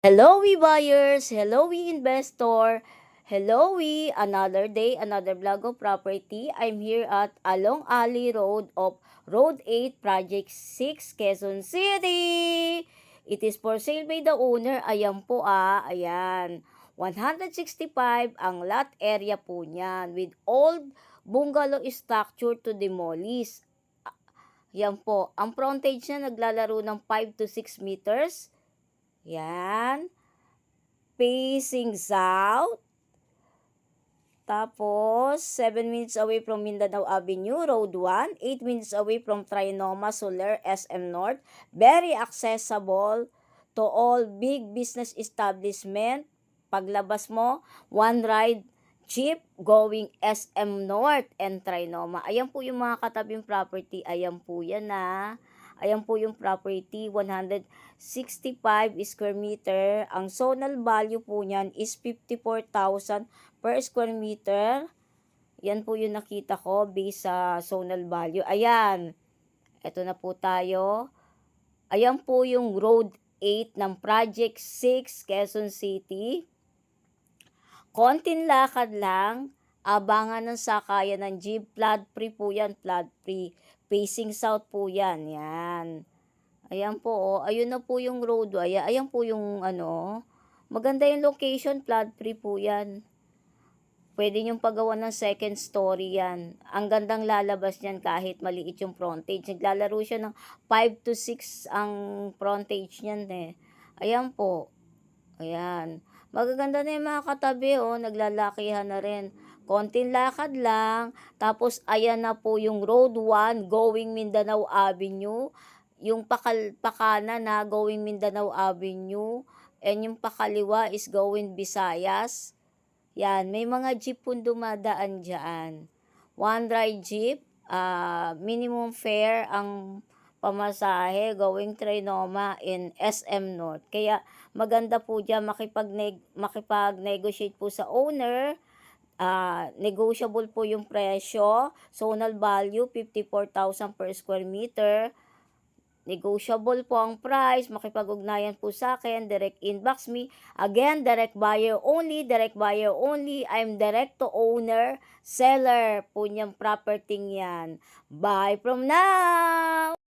Hello, we buyers! Hello, we investor! Hello, we another day, another vlog of property. I'm here at Along Ali Road of Road 8, Project 6, Quezon City. It is for sale by the owner. Ayan po ayan. 165 ang lot area po niyan with old bungalow structure to demolish. Yan po. Ang frontage niya naglalaro ng 5 to 6 meters. Yan. Facing south. Tapos, 7 minutes away from Mindanao Avenue, Road 1. 8 minutes away from Trinoma Solar, SM North. Very accessible to all big business establishment. Paglabas mo, one ride jeep going SM North and Trinoma. Ayan po yung mga katabing property. Ayan po yan Ayan po yung property, 165 square meter. Ang zonal value po niyan is 54,000 per square meter. Yan po yung nakita ko based sa zonal value. Ayan. Ito na po tayo. Ayan po yung Road 8 ng Project 6, Quezon City. Konting lakad lang. Abangan ng sakayan ng jeep. Flood free po yan. Flood free. Facing south po yan. Yan. Ayan po. Ayun na po yung road. Ayan po yung Maganda yung location. Flood free po yan. Pwede niyong pagawa ng second story yan. Ang gandang lalabas niyan kahit maliit yung frontage. Naglalaro siya ng 5 to 6 ang frontage niyan eh. Ayan po. Ayan. Magaganda na yung mga katabi naglalakihan na rin. Konting lakad lang. Tapos ayan na po yung Road 1 going Mindanao Avenue. Yung pakana na going Mindanao Avenue. And yung pakaliwa is going Visayas. Yan, may mga jeep po dumadaan dyan. One ride jeep, minimum fare ang pamasahe going Trinoma in SM North. Kaya maganda po dyan makipag-negotiate po sa owner. Negotiable po yung presyo. Zonal value, 54,000 per square meter. Negotiable po ang price. Makipag-ugnayan po sa akin. Direct inbox me. Again, direct buyer only. Direct buyer only. I'm direct to owner. Seller po niyang property yan. Bye from now!